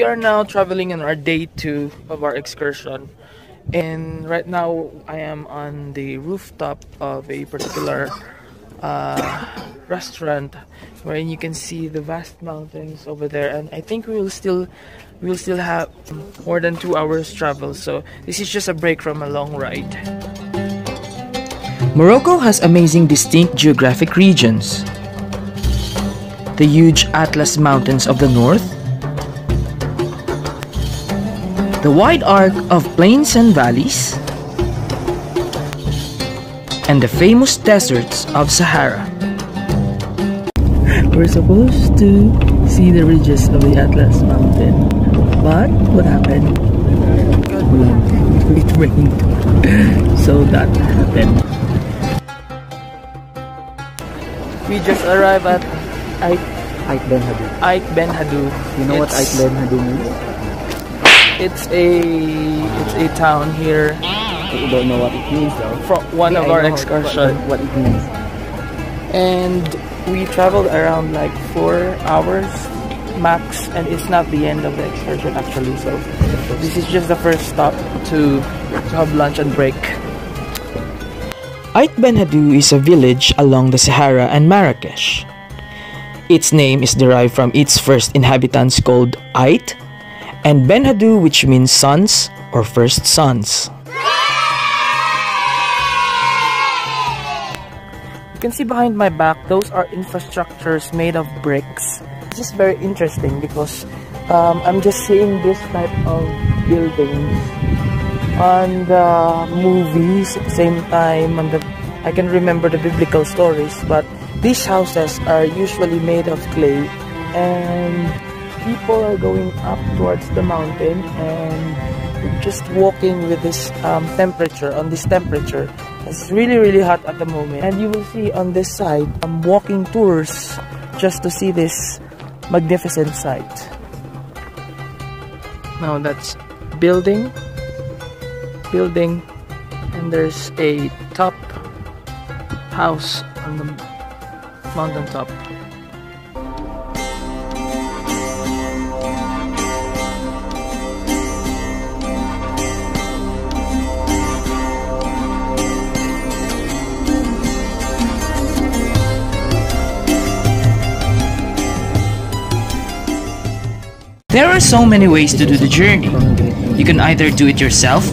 are now traveling on our day 2 of our excursion, and right now I am on the rooftop of a particular restaurant wherein you can see the vast mountains over there, and I think we will still have more than 2 hours travel, so this is just a break from a long ride. Morocco has amazing distinct geographic regions. The huge Atlas Mountains of the north, the wide arc of plains and valleys, and the famous deserts of Sahara. We're supposed to see the ridges of the Atlas Mountain, but what happened? It rained, so that happened. We just arrived at Ait Benhaddou. Ait Benhaddou. You know what Ait Benhaddou means? It's a town here. You don't know what it means though. From one of our excursions. What it means. And we traveled around like 4 hours max, and it's not the end of the excursion actually. So this is just the first stop to have lunch and break. Ait Benhaddou is a village along the Sahara and Marrakesh. Its name is derived from its first inhabitants called Ait, and Benhaddou, which means sons or first sons. You can see behind my back, those are infrastructures made of bricks. This is very interesting because I'm just seeing this type of buildings on the movies at the same time, and I can remember the biblical stories, but these houses are usually made of clay, and people are going up towards the mountain and just walking with this temperature. It's really hot at the moment, and you will see on this side walking tours just to see this magnificent sight. Now that's building, and there's a top house on the mountain top. There are so many ways to do the journey. You can either do it yourself,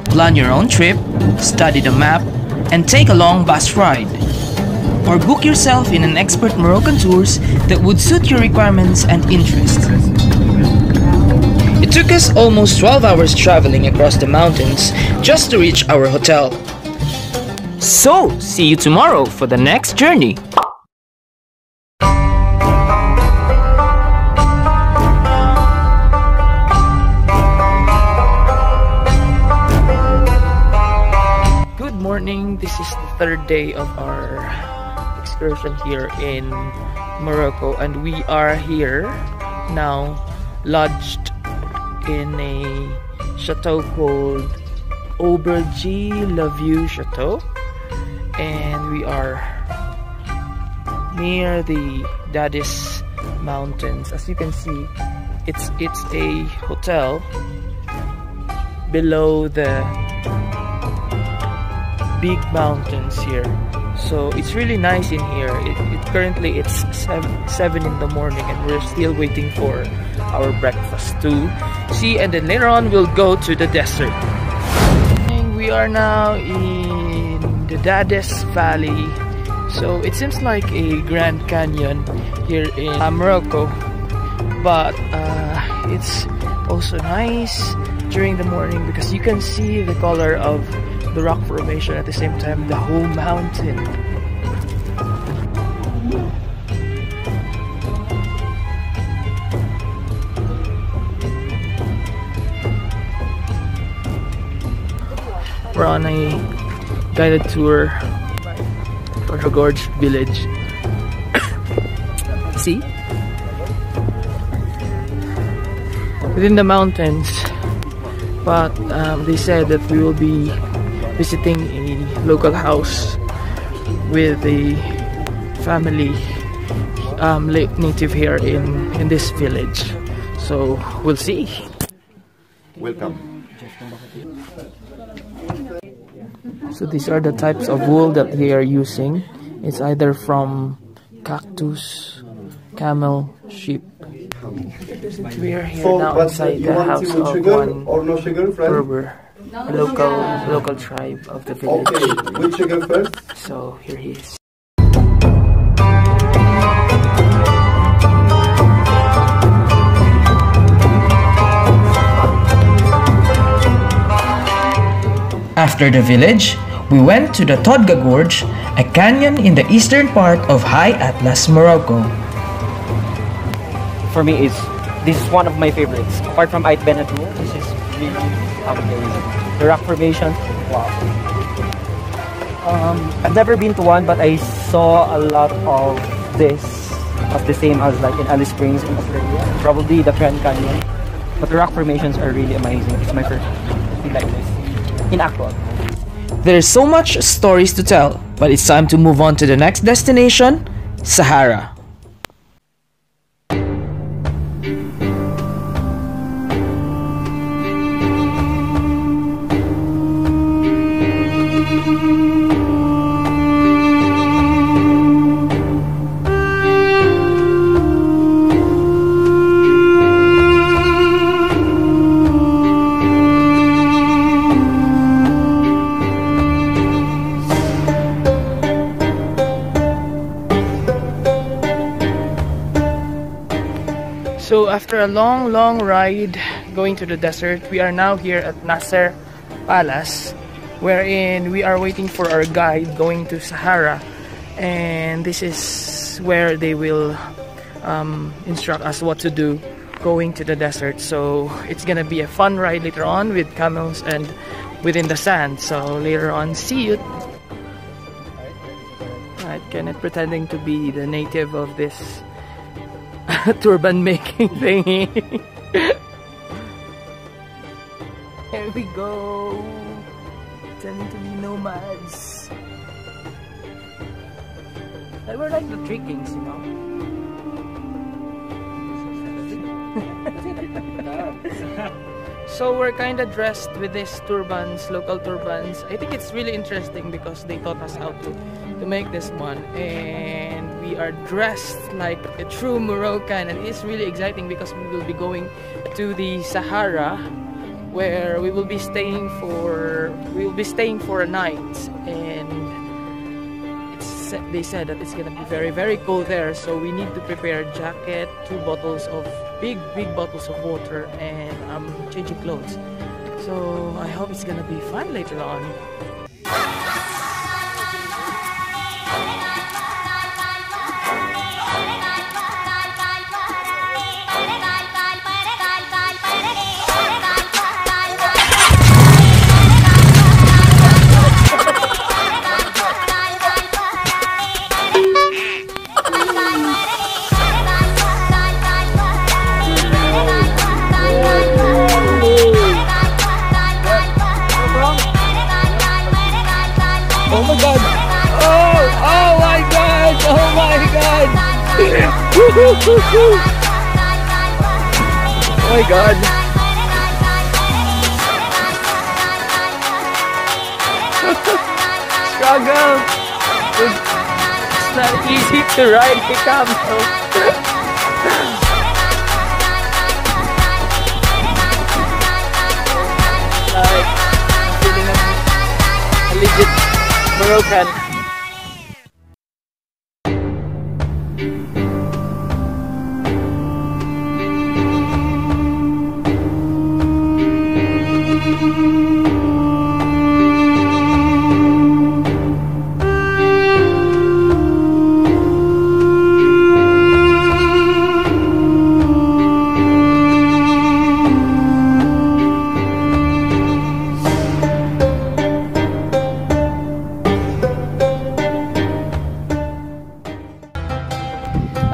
plan your own trip, study the map, and take a long bus ride. Or book yourself in an expert Moroccan tours that would suit your requirements and interests. It took us almost 12 hours traveling across the mountains just to reach our hotel. So, see you tomorrow for the next journey. This is the 3rd day of our excursion here in Morocco, and we are here now lodged in a chateau called Auberge La Vue Chateau, and we are near the Dadis Mountains. As you can see, it's a hotel below the big mountains here, so it's really nice in here. Currently it's 7 in the morning, and we're still waiting for our breakfast to see, and then later on we'll go to the desert. And we are now in the Dadis Valley, so it seems like a Grand Canyon here in Morocco, but it's also nice during the morning because you can see the color of the rock formation at the same time the whole mountain. We're on a guided tour for the Gorge village. See? Within the mountains, but they said that we will be visiting a local house with a family native here in this village. So we'll see. Welcome. So these are the types of wool that they are using. It's either from cactus, camel, sheep. We are here now inside the house of one Berber, a local tribe of the village. Okay, which sugar first? So here he is. After the village, we went to the Todra Gorge, a canyon in the eastern part of High Atlas, Morocco. For me, this is one of my favorites. Apart from Ait Benhaddou, this is really amazing. The rock formation, wow. I've never been to one, but I saw a lot of this, of the same as like in Alice Springs in Australia, probably the Grand Canyon. But the rock formations are really amazing. It's my first to see like this in actual. There's so much stories to tell, but it's time to move on to the next destination, Sahara. So after a long ride going to the desert, we are now here at Nasser Palace, wherein we are waiting for our guide going to Sahara, and this is where they will instruct us what to do going to the desert. So it's gonna be a fun ride later on with camels and within the sand. So later on, see you. Alright, Kenneth pretending to be the native of this turban making thingy. Here we go, pretending to be nomads. They were like the Three Kings, you know. So we're kind of dressed with these turbans, local turbans. I think it's really interesting because they taught us how to make this one, and we are dressed like a true Moroccan, and it's really exciting because we will be going to the Sahara, where we will be staying for a night, and they said that it's gonna be very cold there, so we need to prepare a jacket, 2 bottles of big bottles of water, and changing clothes. So I hope it's gonna be fun later on. Oh my god! Oh my god! Oh my god! Oh my god! Struggle! It's not easy to ride the camel. Like, I'm feeling a legit Moroccan.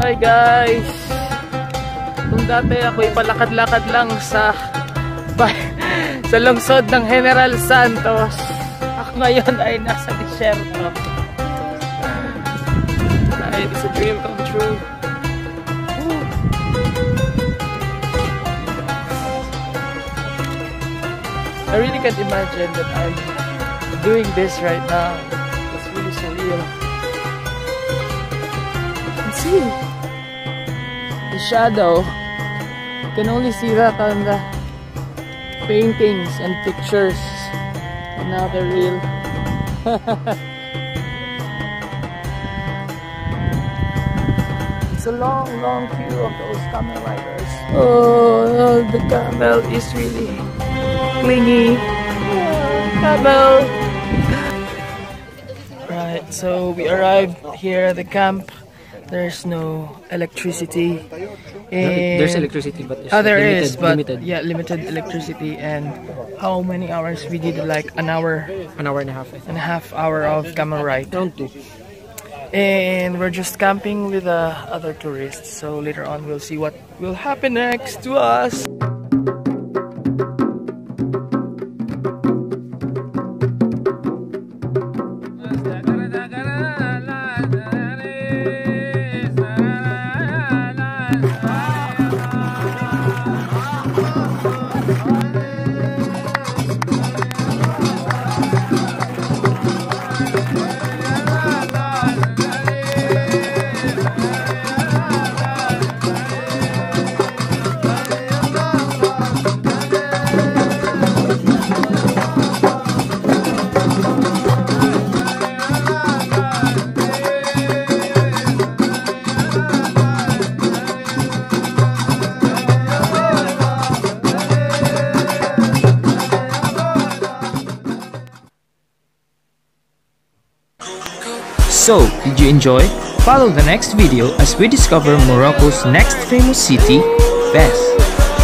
Hi guys! Kung dati ako'y palakad-lakad lang sa lungsod ng General Santos, ako ngayon ay nasa disyerto. It's a dream come true. I really can't imagine that I'm doing this right now. It's really surreal. And see the shadow. You can only see that on the paintings and pictures, and now they're real. It's a long, long queue of those camel riders. Oh, the camel is really clingy. Camel. Right, so we arrived here at the camp. There's no electricity. There's electricity, but it's there limited, is, but limited. yeah, limited electricity. And how many hours we did? Like an hour An hour and a half, I think. and a half hour of camel ride. Around 2. And we're just camping with other tourists. So later on, we'll see what will happen next to us. So, did you enjoy? Follow the next video as we discover Morocco's next famous city, Fez.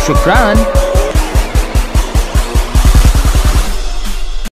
Shukran!